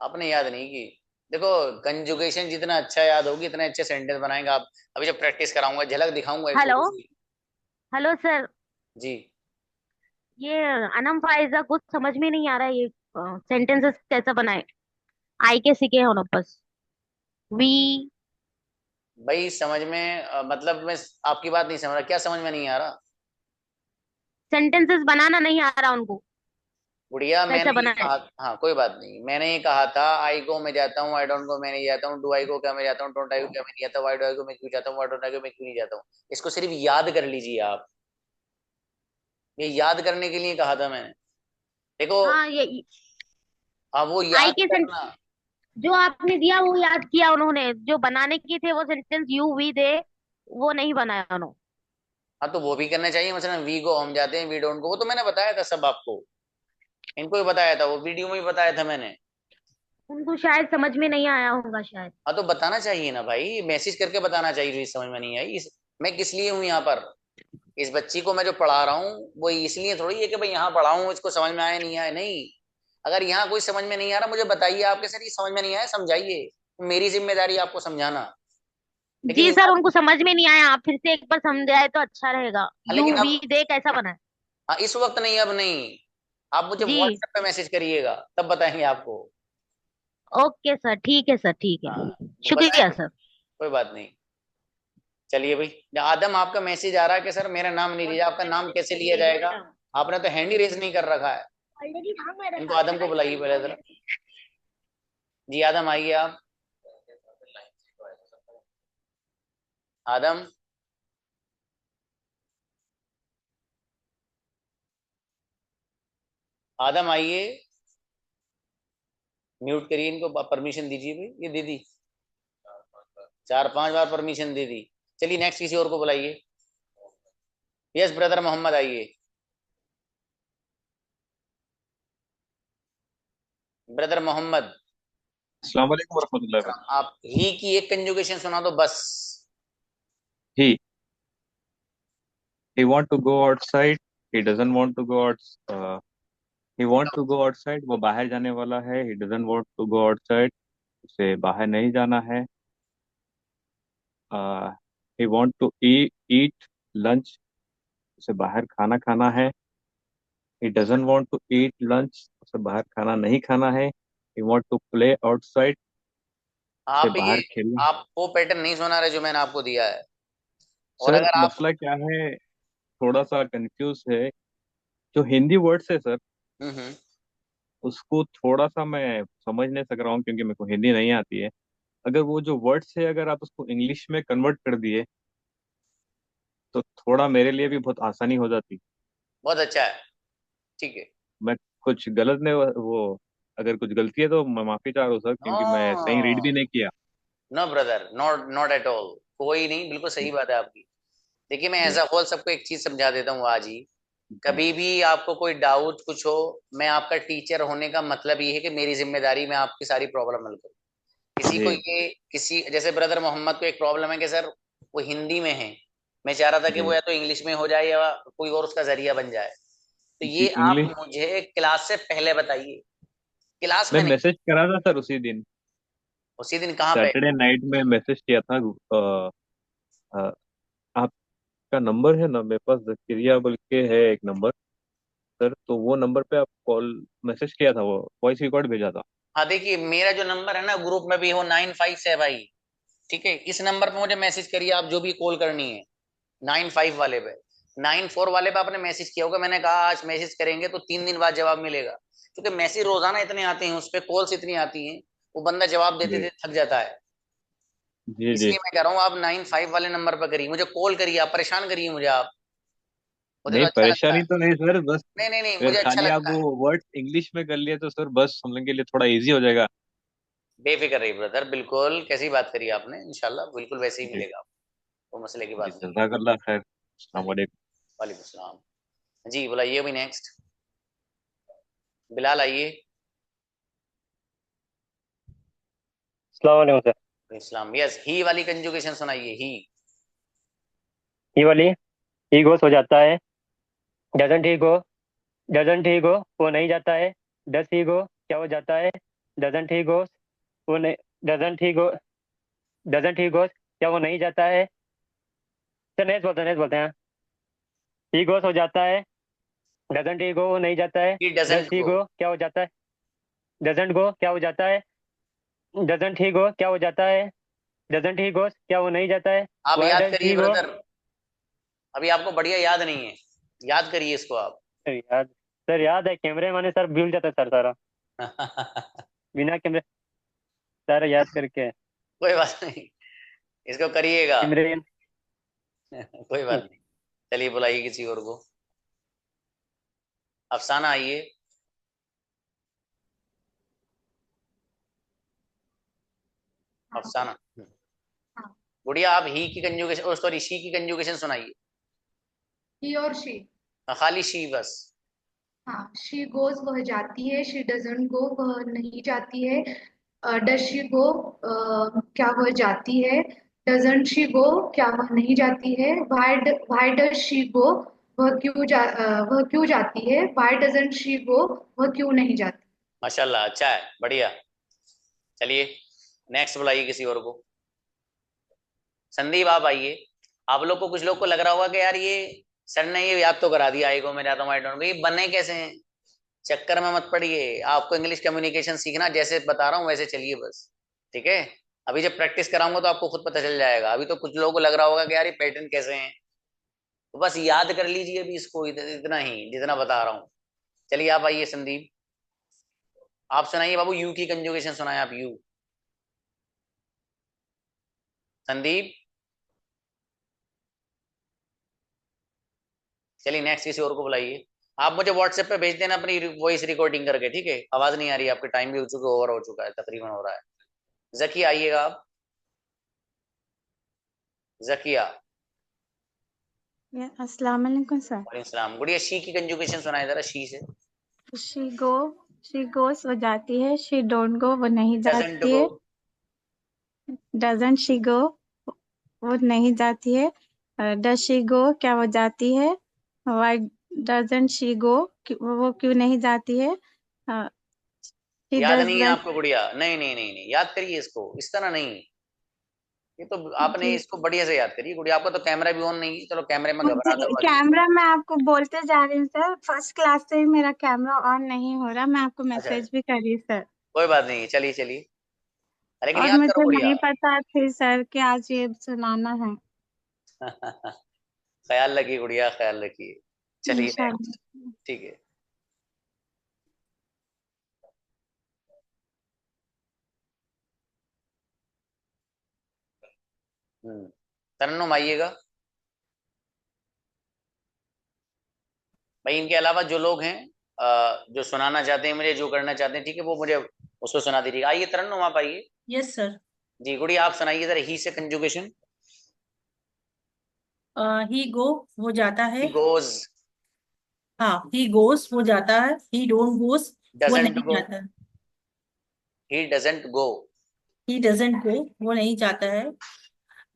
आपने याद नहीं की। देखो कंजुगेशन जितना अच्छा याद होगी इतने अच्छे सेंटेंस बनाएंगे आप। अभी जब प्रैक्टिस कराऊंगा, झलक दिखाऊंगा एक हेलो छोटी सी। हेलो सर, जी। ये अनम फाइजा कुछ समझ में नहीं आ रहा है, ये सेंटेंसेस कैसे बनाए। आई के सीखे हो ना बस। वी भाई समझ में मतलब मैं आपकी बात नहीं समझ रहा, क्या समझ में नहीं आ रहा? सेंटेंसेस बनाना नहीं आ रहा उनको। गुड़िया कैसा मैंने बना ये है? कहा, हाँ कोई बात नहीं, मैंने ये कहा था आई गो मैं जाता हूँ, आई डोंट गो मैं नहीं जाता हूँ, डू आई गो क्या मैं जाता हूँ, डोंट आई गो क्या मैं नहीं जाता, वाई डू आई गो मैं क्यों जाता हूँ, वाई डोंट आई गो मैं क्यों नहीं जाता हूँ। इसको सिर्फ याद कर लीजिए आप, ये याद करने के लिए कहा था मैंने। देखो हाँ, ये अब वो आई याद के करना। जो आपने दिया वो याद किया उन्होंने, जो बनाने की थे वो सेंटेंस यू वी दे, वो नहीं बनाया उन्होंने। हाँ तो वो भी करना चाहिए, मसलन वी गो हम जाते हैं, वी डोंट गो, वो तो मैंने बताया था सब आपको, इनको भी बताया था, वो वीडियो में भी बताया था मैंने। उनको शायद समझ में नहीं आया होगा शायद। हाँ तो बताना चाहिए ना भाई, मैसेज करके बताना चाहिए जो समझ में नहीं आई। मैं किस लिए हूँ यहाँ पर, इस बच्ची को मैं जो पढ़ा रहा हूँ वो इसलिए थोड़ी है कि भाई यहाँ पढ़ाऊँ, इसको समझ में आया नहीं आया, नहीं। अगर यहाँ कोई समझ में नहीं आ रहा मुझे बताइए, आपके सर ये समझ में नहीं आया समझाइए, मेरी जिम्मेदारी आपको समझाना। लेकिन जी सर, याद, उनको समझ में नहीं आया, आप फिर से एक बार समझाए तो अच्छा रहेगा। यू लेकिन वी अब, दे कैसा बना है? हाँ इस वक्त नहीं, अब नहीं, आप मुझे जी व्हाट्सएप पे मैसेज करिएगा तब बताएंगे आपको। ओके सर, ठीक है सर, ठीक है। हाँ वो शुक्रिया बताएंगे, सर। कोई बात नहीं। चलिए भाई, आदम आपका मैसेज आ रहा है कि सर मेरा नाम नहीं लिया, आपका नाम कैसे लिया जाएगा, आपने तो हैंड ही रेज नहीं कर रखा है। ऑलरेडी था मेरे इनको साथ आदम को बुलाइए पहले जरा। जी आदम आइए आप, आदम। आदम आइए, म्यूट करिए इनको, परमिशन दीजिए भाई, ये दीदी 4-5 बार परमिशन दे दी। चलिए नेक्स्ट किसी और को बुलाइए। यस ब्रदर मोहम्मद आइए, ब्रदर मोहम्मद। अस्सलाम वालेकुम वरहमतुल्लाहि वबरकातुहू। आप ही की एक कंजुगेशन सुना दो बस। He he want to go outside. He doesn't want to go out. He want to go outside. वो बाहर जाने वाला है. He doesn't want to go outside. उसे बाहर नहीं जाना है. He want to eat lunch. उसे बाहर खाना खाना है. He doesn't want to eat lunch. उसे बाहर खाना नहीं खाना है. He want to play outside. उसे आप ये, बाहर खेलना. आप वो पैटर्न नहीं सुना रहे जो मैंने आपको दिया है। और सर अगर आप, मसला क्या है, थोड़ा सा कंफ्यूज है. जो हिंदी वर्ड्स है सर, हम्म, उसको थोड़ा सा मैं समझ नहीं सक रहा हूँ क्योंकि मेरे को हिंदी नहीं आती है. अगर वो जो वर्ड्स है अगर आप उसको इंग्लिश में कन्वर्ट कर दिए तो थोड़ा मेरे लिए भी बहुत आसानी हो जाती. बहुत अच्छा है, ठीक है। मैं कुछ गलत नहीं, वो अगर कुछ गलती है तो मैं माफी चाह रहा हूँ सर, क्योंकि मैं सही रीड भी नहीं किया. No brother, not not at all, कोई नहीं, बिल्कुल सही बात है आपकी। देखिए मैं एज जी अ होल सबको एक चीज समझा देता हूँ आज ही। जी कभी भी आपको कोई डाउट कुछ हो, मैं आपका टीचर होने का मतलब ये है कि मेरी जिम्मेदारी में आपकी सारी प्रॉब्लम हल करूँ। किसी को जी ये, किसी जैसे ब्रदर मोहम्मद को एक प्रॉब्लम है कि सर वो हिंदी में है, मैं चाह रहा था कि वो जी या तो इंग्लिश में हो जाए या कोई और उसका जरिया बन जाए। तो जी ये आप इंग्लिश. मुझे क्लास से पहले बताइए, क्लास मैं में नहीं, मैसेज करा था सर उसी दिन, उसी दिन कहाँ पे। सैटरडे नाइट में मैसेज किया था. अ, आपका नंबर है ना मेरे पास, जकिरिया बोल के है एक नंबर सर, तो वो नंबर पे आप कॉल मैसेज किया था, वो वॉइस रिकॉर्ड भेजा था. हाँ देखिए मेरा जो नंबर है ना ग्रुप में भी हो 9 5 से है भाई, ठीक है। इस नंबर पे मुझे मैसेज करिए आप, जो भी कॉल करनी है 9 5 वाले पे। 9 4 वाले पे आपने मैसेज किया होगा, मैंने कहा आज मैसेज करेंगे तो 3 दिन बाद जवाब मिलेगा, क्योंकि मैसेज रोजाना इतने आते हैं, उस पर कॉल्स इतनी आती हैं, वो बंदा जवाब देते जी देते थक जाता है। जी जी. इसलिए मैं कह रहा हूँ आप 9 5 वाले नंबर पर करिए, मुझे कॉल करिए, आप परेशान करिए मुझे आप, मुझे तो नहीं अच्छा लगता है। परेशानी तो नहीं सर, बस नहीं नहीं नहीं, अगर मुझे अच्छा खाली आप लगता है। वो वर्ड्स इंग्लिश में कर लिए तो सर बस हम लोग के लिए थोड़ा इजी हो जाएगा. बेफिक्र रहिए ब्रदर, बिल्कुल कैसी बात करी आपने, इंशाल्लाह बिल्कुल वैसे ही जी मिलेगा आपको, वो मसले की जी, बात नहीं है। जज़ाकल्लाह खैर. अस्सलाम चलिए, वालेकुम. वालेकुम सलाम। जी बुलाइए अभी नेक्स्ट, बिलाल आइए। अस्सलाम वालेकुम सर। इस्लाम, यस ही वाली कंजुगेशन सुनाइए, ये वाली ही गोस हो जाता है, doesn't he go, doesn't he गो वो नहीं जाता है, डस ही गो क्या वो जाता है, डजंट ही गोस वो नहीं, डजंट ही गो, डजंट ही गोस क्या वो नहीं जाता है. सर नेक्स्ट बोलते हैं. ही गोस हो जाता है, डजंट ही गो वो नहीं जाता है, ही डस डजंट ही गो। गो क्या हो जाता है, डजंट गो क्या हो जाता है, डजंट ही गो क्या हो जाता है, डजंट ही गोस क्या वो नहीं जाता है, आप वाई याद डज करिए ही गो. ब्रदर, अभी आपको बढ़िया याद नहीं है, याद करिए इसको आप। याद सर याद है, कैमरे माने सर भूल जाता है सर सारा, बिना कैमरे सर याद करके। कोई बात नहीं, इसको करिएगा। कैमरे कोई बात नहीं, चलिए बुलाइए किसी और को। अफसाना आइए। अफसाना, गुड़िया आप ही की कंजुगेशन, सॉरी शी की कंजुगेशन सुनाइए। ही और शी। खाली शी बस। हाँ, शी गोज वह जाती है, शी डजंट गो वह नहीं जाती है, डज शी गो क्या वह जाती है, डजंट शी गो क्या वह नहीं जाती है, व्हाई डज शी गो वह क्यों जाती है, व्हाई डजंट शी गो वह क्यों नहीं जाती। माशाल्लाह, अच्छा है, बढ़िया। चलिए नेक्स्ट बुलाइए किसी और को। संदीप आप आइए। आप लोग को, कुछ लोग को लग रहा होगा कि यार ये सर ने ये याद तो करा दिया, आई गो मैं जाता हूँ, आई डोंट गो, ये बने कैसे हैं, चक्कर में मत पड़िए। आपको इंग्लिश कम्युनिकेशन सीखना, जैसे बता रहा हूँ वैसे चलिए बस, ठीक है। अभी जब प्रैक्टिस कराऊंगा तो आपको खुद पता चल जाएगा। अभी तो कुछ लोगों को लग रहा होगा कि यार ये पैटर्न कैसे हैं, तो बस याद कर लीजिए अभी इसको, इतना ही जितना बता रहा हूँ। चलिए आप आइए संदीप, आप सुनाइए बाबू, यू की कंजुगेशन सुनाए आप, यू। संदीप, चलिए नेक्स्ट किसी और को बुलाइए। आप मुझे व्हाट्सएप पे भेज देना अपनी वॉइस रिकॉर्डिंग करके, ठीक है। आवाज नहीं आ रही, आपके टाइम भी हो चुका, ओवर हो चुका है, तकरीबन हो रहा है। जकिया आइएगा आप। जकिया। अस्सलाम वालेकुम सर। वालेकुम सलाम। गुड़िया शी की कंजुगेशन सुनाए जरा, शी से। शी गोस वो जाती है, शी डोंट गो वो नहीं डजंट जाती गो। है, डजंट शी गो वो नहीं जाती है, डज शी गो क्या वो जाती है, व्हाई डजंट शी गो वो क्यों नहीं जाती है, शी याद नहीं है डजंट। आपको गुड़िया? नहीं नहीं नहीं नहीं, याद करिए इसको, इस तरह नहीं। ये तो आपने इसको बढ़िया से याद करिए गुड़िया। आपका तो कैमरा भी ऑन नहीं है, चलो कैमरे में घबरा दो। कैमरा मैं आपको बोलते जा रही हूँ सर, फर्स्ट क्लास से ही मेरा कैमरा ऑन नहीं हो रहा, मैं आपको अच्छा, मैसेज भी कर रही हूँ सर। कोई बात नहीं, चलिए चलिए, लेकिन और याद करो मुझे गुड़िया। नहीं पता थी सर कि आज ये सुनाना है। ख्याल रखिए गुड़िया, ख्याल रखिए। चलिए इंशाल्लाह। नेक्स्ट, ठीक है। तरन्नुम आइएगा। भाई इनके अलावा जो लोग हैं, जो सुनाना चाहते हैं मुझे, जो करना चाहते हैं, ठीक है, वो मुझे उसको सुना दीजिएगा। आइए तरन्नुम आप आइए। Yes sir. जी गुड़िया आप सुनाइए जरा ही से कंजुगेशन। ही गो वो जाता है, ही गोज। हाँ ही गोस वो जाता है, ही डोंट गोस वो डजंट नहीं गो। जाता, ही डजंट गो। ही डजंट गो वो नहीं जाता है,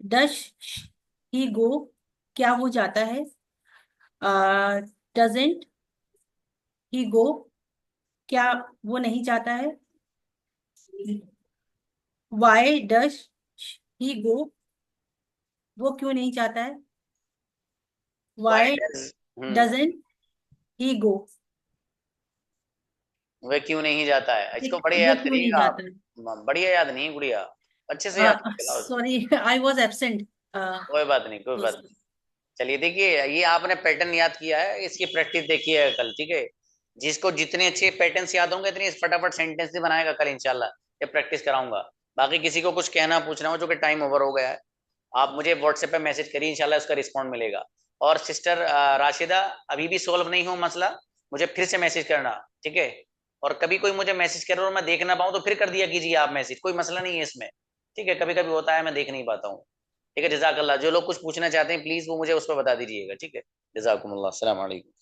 डज ही गो क्या वो जाता है, डजेंट ही गो क्या वो नहीं जाता है, वाई डज ही गो वो क्यों नहीं जाता है, वाई डजेंट ही गो वह क्यों नहीं जाता है, इसको बढ़िया वो याद क्यों नहीं करिएगा आप। जाता है। बढ़िया याद नहीं गुड़िया, अच्छे से याद करिएगा। Sorry I was absent. कोई बात नहीं, कोई बात नहीं। चलिए देखिए, ये आपने पैटर्न याद किया है, इसकी प्रैक्टिस देखिए कल, ठीक है। जिसको जितने अच्छे पैटर्न्स याद होंगे इतनी फटाफट सेंटेंस भी बनाएगा कल इंशाल्लाह, ये प्रैक्टिस कराऊंगा। बाकी किसी को कुछ कहना पूछना हो, जो कि टाइम ओवर हो गया है, आप मुझे व्हाट्सएप पे मैसेज करिए, इंशाल्लाह उसका रिस्पॉन्ड मिलेगा। और सिस्टर राशिदा, अभी भी सोल्व नहीं हो मसला, मुझे फिर से मैसेज करना, ठीक है। और कभी कोई मुझे मैसेज करे और मैं देख ना पाऊँ तो फिर कर दिया कीजिए आप मैसेज, कोई मसला नहीं है इसमें, ठीक है। कभी कभी होता है मैं देख नहीं पाता हूँ, ठीक है। जज़ाकल्लाह। जो लोग कुछ पूछना चाहते हैं प्लीज वो मुझे उस पर बता दीजिएगा, ठीक है। जज़ाकुमुल्लाह, अस्सलाम वालेकुम।